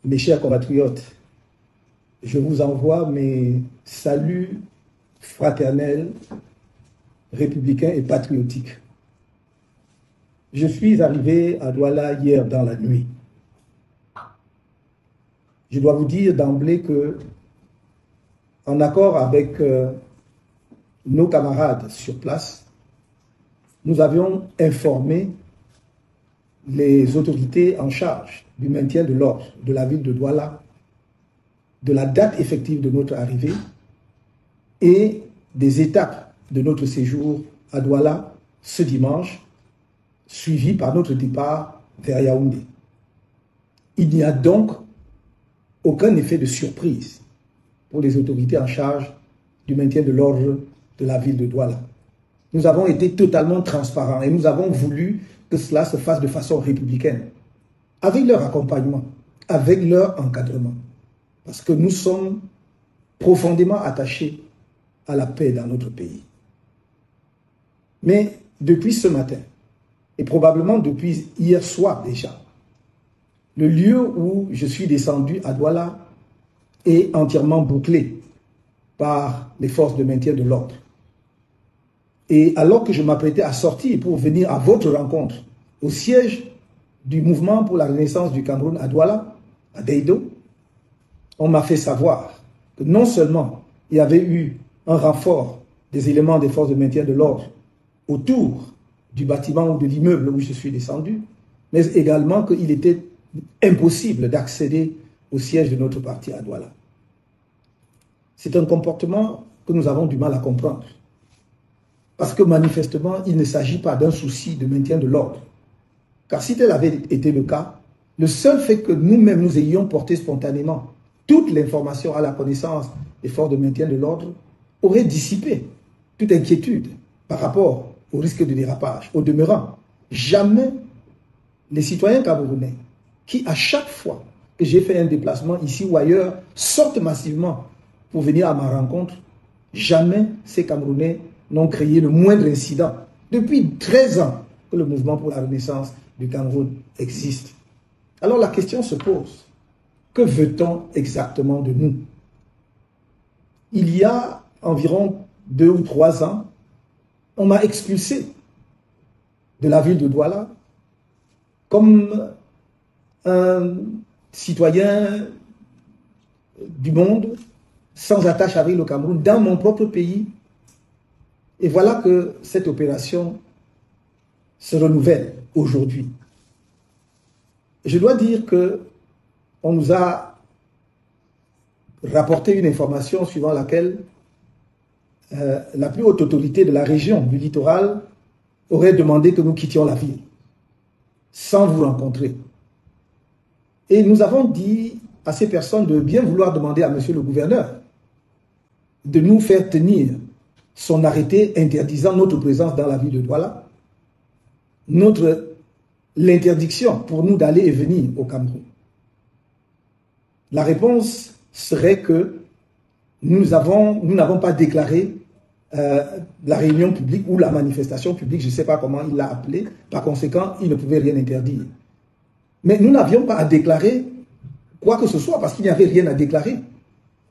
Mes chers compatriotes, je vous envoie mes saluts fraternels, républicains et patriotiques. Je suis arrivé à Douala hier dans la nuit. Je dois vous dire d'emblée que, en accord avec nos camarades sur place, nous avions informé les autorités en charge du maintien de l'ordre de la ville de Douala de la date effective de notre arrivée et des étapes de notre séjour à Douala ce dimanche, suivi par notre départ vers Yaoundé. Il n'y a donc aucun effet de surprise pour les autorités en charge du maintien de l'ordre de la ville de Douala. Nous avons été totalement transparents et nous avons voulu que cela se fasse de façon républicaine, avec leur accompagnement, avec leur encadrement, parce que nous sommes profondément attachés à la paix dans notre pays. Mais depuis ce matin, et probablement depuis hier soir déjà, le lieu où je suis descendu à Douala est entièrement bouclé par les forces de maintien de l'ordre. Et alors que je m'apprêtais à sortir pour venir à votre rencontre au siège du mouvement pour la renaissance du Cameroun à Douala, à Deido, on m'a fait savoir que non seulement il y avait eu un renfort des éléments des forces de maintien de l'ordre autour du bâtiment ou de l'immeuble où je suis descendu, mais également qu'il était impossible d'accéder au siège de notre parti à Douala. C'est un comportement que nous avons du mal à comprendre. Parce que manifestement, il ne s'agit pas d'un souci de maintien de l'ordre. Car si tel avait été le cas, le seul fait que nous-mêmes nous ayons porté spontanément toute l'information à la connaissance des forces de maintien de l'ordre aurait dissipé toute inquiétude par rapport au risque de dérapage. Au demeurant, jamais les citoyens camerounais qui, à chaque fois que j'ai fait un déplacement ici ou ailleurs, sortent massivement pour venir à ma rencontre, jamais ces Camerounais n'ont créé le moindre incident. Depuis 13 ans que le mouvement pour la renaissance du Cameroun existe. Alors la question se pose, que veut-on exactement de nous? Il y a environ 2 ou 3 ans, on m'a expulsé de la ville de Douala comme un citoyen du monde sans attache avec le Cameroun dans mon propre pays. Et voilà que cette opération se renouvelle aujourd'hui. Je dois dire que on nous a rapporté une information suivant laquelle la plus haute autorité de la région du littoral aurait demandé que nous quittions la ville sans vous rencontrer. Et nous avons dit à ces personnes de bien vouloir demander à monsieur le gouverneur de nous faire tenir son arrêté interdisant notre présence dans la ville de Douala, l'interdiction pour nous d'aller et venir au Cameroun. La réponse serait que nous n'avons pas déclaré la réunion publique ou la manifestation publique, je ne sais pas comment il l'a appelé, par conséquent, il ne pouvait rien interdire. Mais nous n'avions pas à déclarer quoi que ce soit parce qu'il n'y avait rien à déclarer.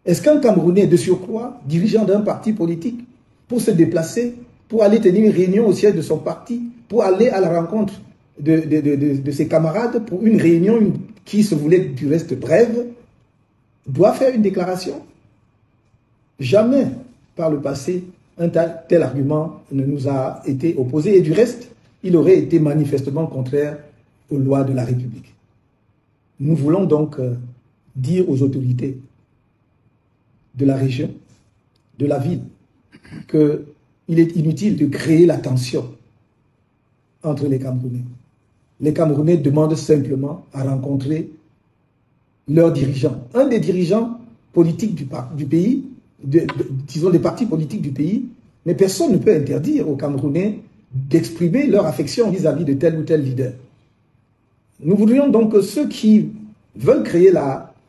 Est-ce qu'un Camerounais de surcroît, dirigeant d'un parti politique, pour se déplacer, pour aller tenir une réunion au siège de son parti, pour aller à la rencontre de ses camarades pour une réunion qui se voulait du reste brève, doit faire une déclaration? Jamais par le passé un tel argument ne nous a été opposé et du reste, il aurait été manifestement contraire aux lois de la République. Nous voulons donc dire aux autorités de la région, de la ville, qu'il est inutile de créer la tension entre les Camerounais. Les Camerounais demandent simplement à rencontrer leurs dirigeants. Un des dirigeants politiques du pays, disons des partis politiques du pays, mais personne ne peut interdire aux Camerounais d'exprimer leur affection vis-à-vis de tel ou tel leader. Nous voudrions donc que ceux qui veulent créer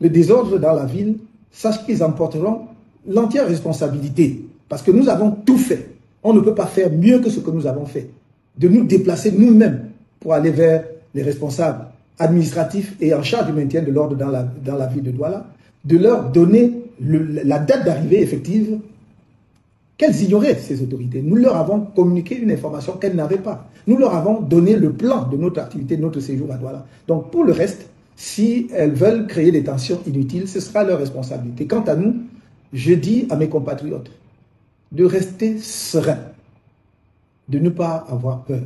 le désordre dans la ville sachent qu'ils en porteront l'entière responsabilité. Parce que nous avons tout fait. On ne peut pas faire mieux que ce que nous avons fait. De nous déplacer nous-mêmes pour aller vers les responsables administratifs et en charge du maintien de l'ordre dans la ville de Douala, de leur donner la date d'arrivée effective qu'elles ignoraient, ces autorités. Nous leur avons communiqué une information qu'elles n'avaient pas. Nous leur avons donné le plan de notre activité, de notre séjour à Douala. Donc pour le reste, si elles veulent créer des tensions inutiles, ce sera leur responsabilité. Quant à nous, je dis à mes compatriotes de rester sereins, de ne pas avoir peur.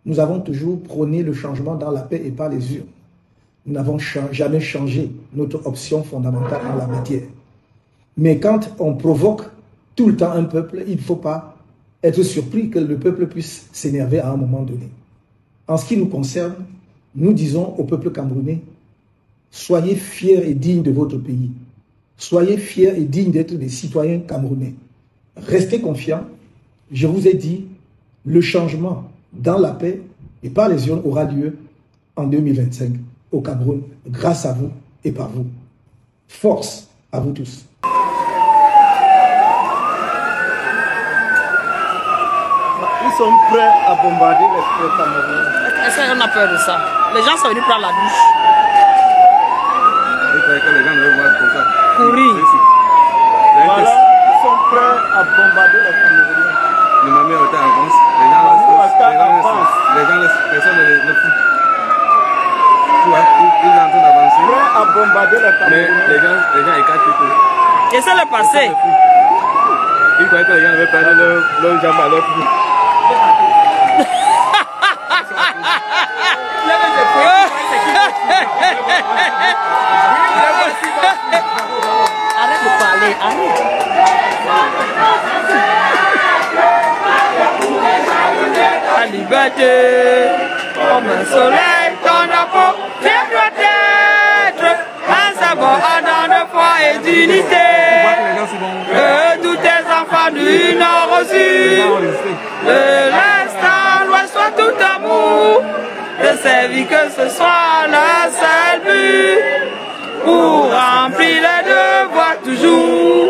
Nous avons toujours prôné le changement dans la paix et par les urnes. Nous n'avons jamais changé notre option fondamentale en la matière. Mais quand on provoque tout le temps un peuple, il ne faut pas être surpris que le peuple puisse s'énerver à un moment donné. En ce qui nous concerne, nous disons au peuple camerounais, soyez fiers et dignes de votre pays. Soyez fiers et dignes d'être des citoyens camerounais. Restez confiants. Je vous ai dit, le changement dans la paix et par les urnes aura lieu en 2025 au Cameroun, grâce à vous et par vous. Force à vous tous. Ils sont prêts à bombarder les Camerounais. Est-ce qu'on a peur de ça? Les gens sont venus prendre la douche. Les gens veulent voir comme ça. Courir. Voilà, ils sont prêts à bombarder les Camerounais. Le mamie était en avance. Personne ne fout. Tu vois, ils sont en train d'avancer. Prêts à bombarder les Camerounais. Mais les gens écartent tout. Et c'est le passé. Ils croyaient que les gens avaient perdu leur jambe à leur pied. Arrête de parler, arrête. La liberté, comme un soleil, ton drapeau, fier doit être un sabot ardent de foi et d'unité. Que tous tes enfants du Nord au Sud, de l'Est à l'Ouest, soit tout amour, de servir que ce soit le seul but, pour remplir les devoirs toujours.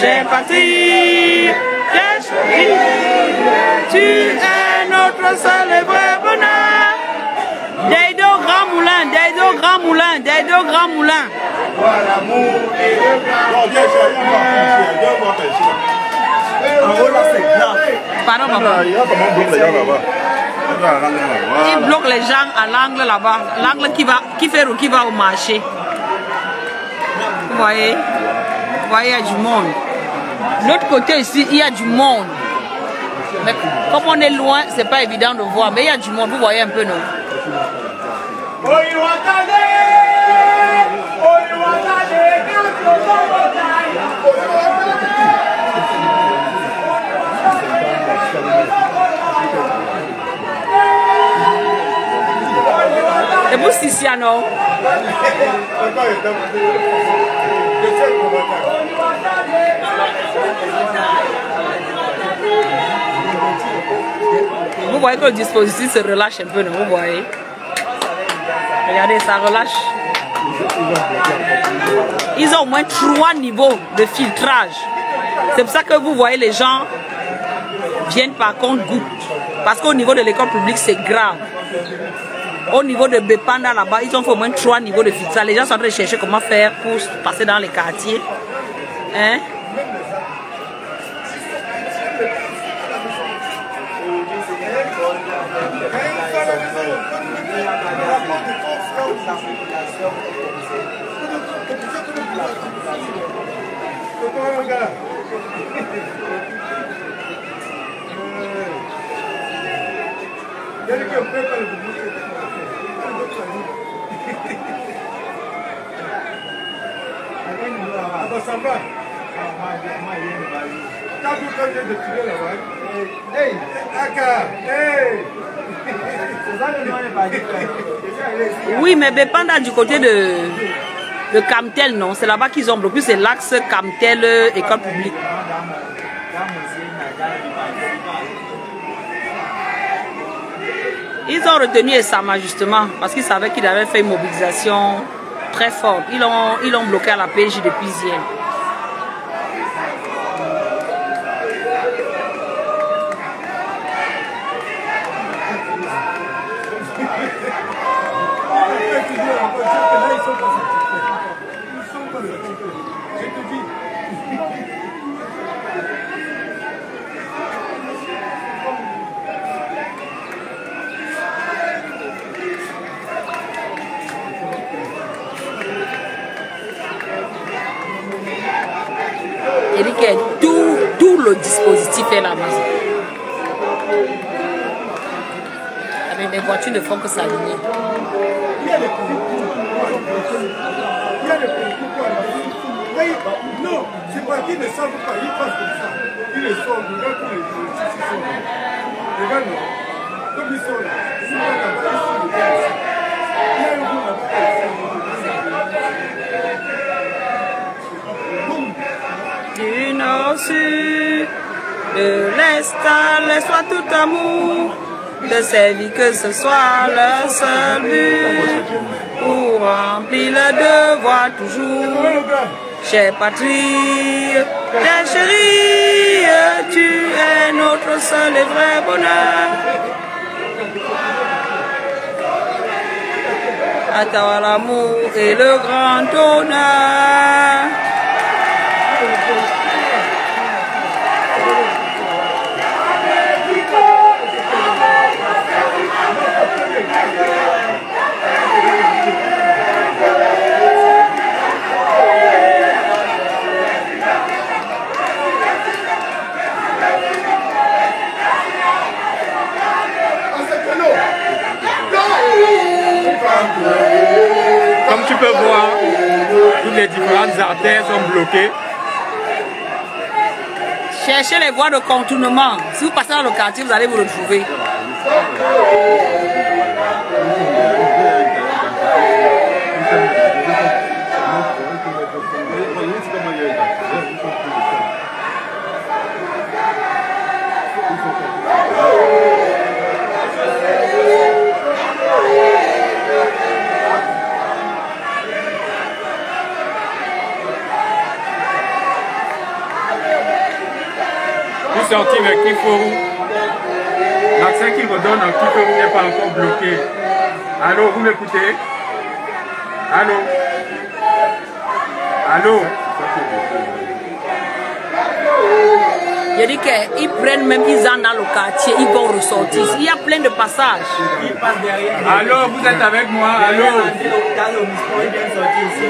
J'ai patrie, j'ai choisi, tu es notre seul et vrai bonheur. Des deux grands moulins, des deux grands moulins, des deux grands moulins. Pardon, papa. Il bloque les gens à l'angle là-bas, l'angle qui va au marché. Vous voyez, il y a du monde. L'autre côté ici, il y a du monde. Mais comme on est loin, c'est pas évident de voir. Mais il y a du monde, vous voyez un peu, non? Et vous, Siciano? Vous voyez que le dispositif se relâche un peu, non? Vous voyez? Regardez, ça relâche. Ils ont au moins 3 niveaux de filtrage. C'est pour ça que vous voyez les gens viennent par contre goutte. Parce qu'au niveau de l'école publique, c'est grave. Au niveau de Bepanda là-bas, ils ont fait au moins 3 niveaux de filtrage. Les gens sont en train de chercher comment faire pour passer dans les quartiers. Hein? Oui, mais Bepanda du côté de Camtel, non. C'est là-bas qu'ils ont bloqué. C'est l'axe Camtel, école publique. Ils ont retenu Essama justement parce qu'ils savaient qu'il avait fait une mobilisation très forte. Ils l'ont bloqué à la PJ depuis hier. Il dit que tout le dispositif est là-bas. Mais mes voitures ne font que s'aligner. Non, c'est pas qu'ils ne savent pas, ils passent comme ça. Ils le sont, regarde tous les jours, ils sont là. Regarde, comme ils sont là, ils sont là-bas, ils sont là. Il y a un groupe là-bas. Du nord au sud, de l'est à l'est, soit tout amour, de servir que ce soit le seul but, pour remplir le devoir toujours. Chère patrie, ta chérie, tu es notre seul et vrai bonheur. À toi l'amour et le grand honneur. Comme tu peux voir, toutes les différentes artères sont bloquées. Cherchez les voies de contournement. Si vous passez dans le quartier, vous allez vous retrouver. Pour sortir vers Kifourou, l'accès qu'il me donne en Kifourou n'est pas encore bloqué. Allô, vous m'écoutez? Allô? Allô? Je dis qu'ils prennent même, ils en dans le quartier, ils vont ressortir. Il y a plein de passages. Ils passent derrière. Allô, vous êtes avec moi? Allô? Dans le mouspon, ils viennent sortir ici.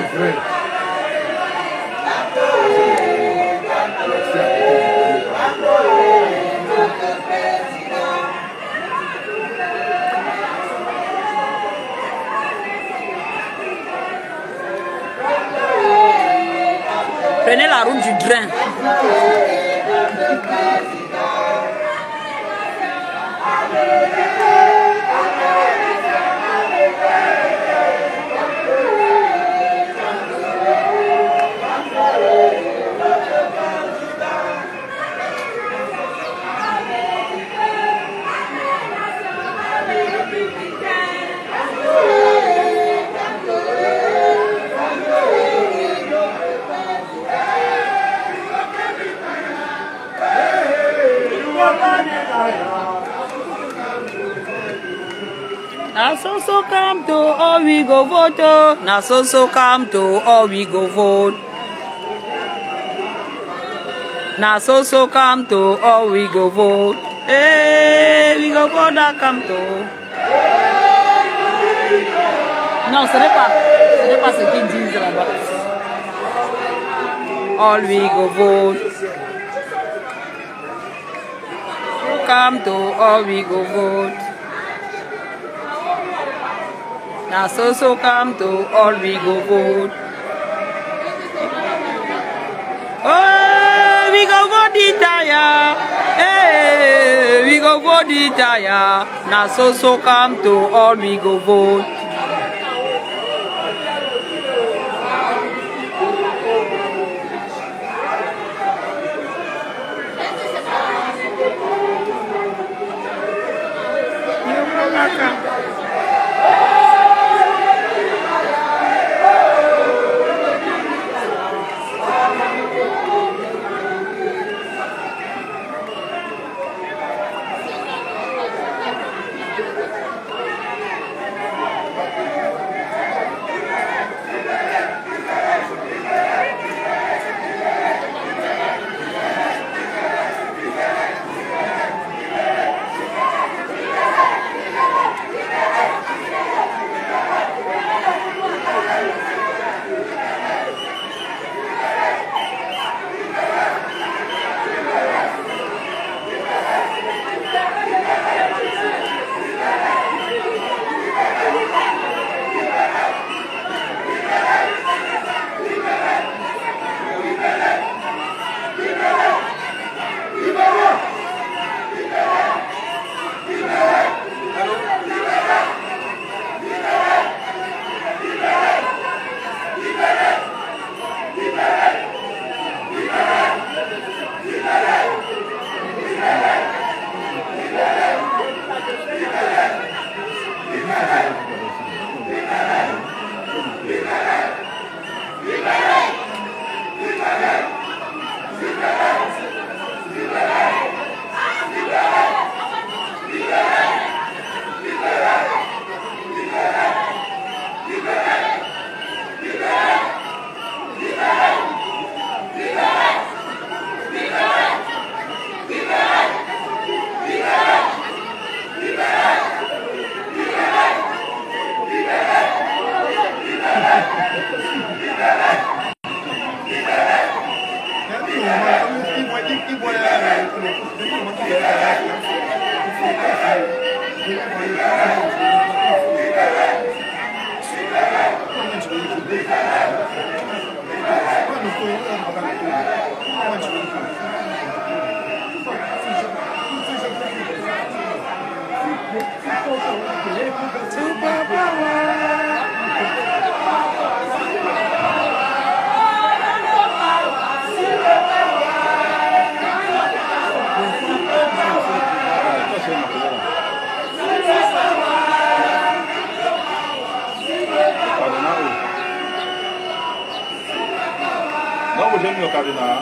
Prenez la route du drain. Na so come to all we go vote. Na so come to all we go vote. Na so come to all we go vote. Hey, we go vote that come to. Non, ce n'est pas ce qu'ils disent là-bas. All we go vote. Come to all we go vote. Now so come to all we go vote. Oh, we go vote the tire. Hey, we go vote the tire. Now so come to all we go vote. J'aime le cadenas.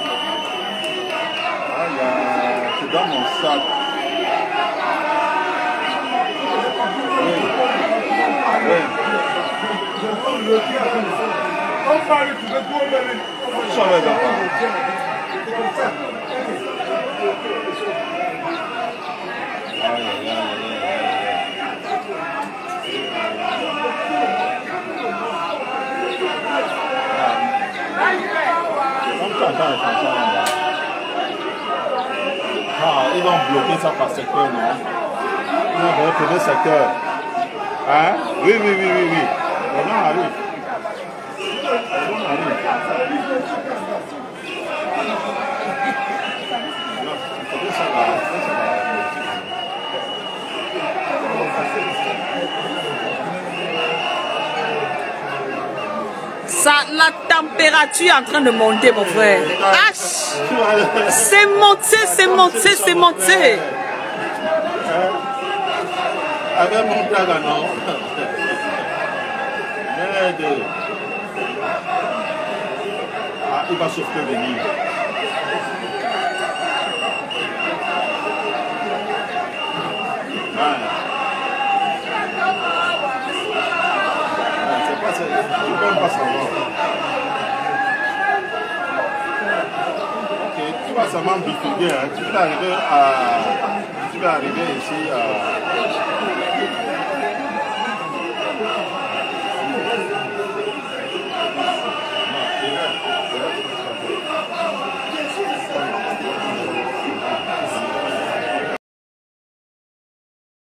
C'est dans mon sac. Oui. Ça va être ils vont bloquer ça par secteur, non? Ils vont bloquer le secteur. Hein? Oui. On arrive. Ça, la température est en train de monter, mon frère. C'est monté. Avec mon blague, non? Merde. Ah, il va sauf que venir. Je ne peux pas savoir. Ok, tu vas seulement bifurquer, hein. Tu vas arriver ici à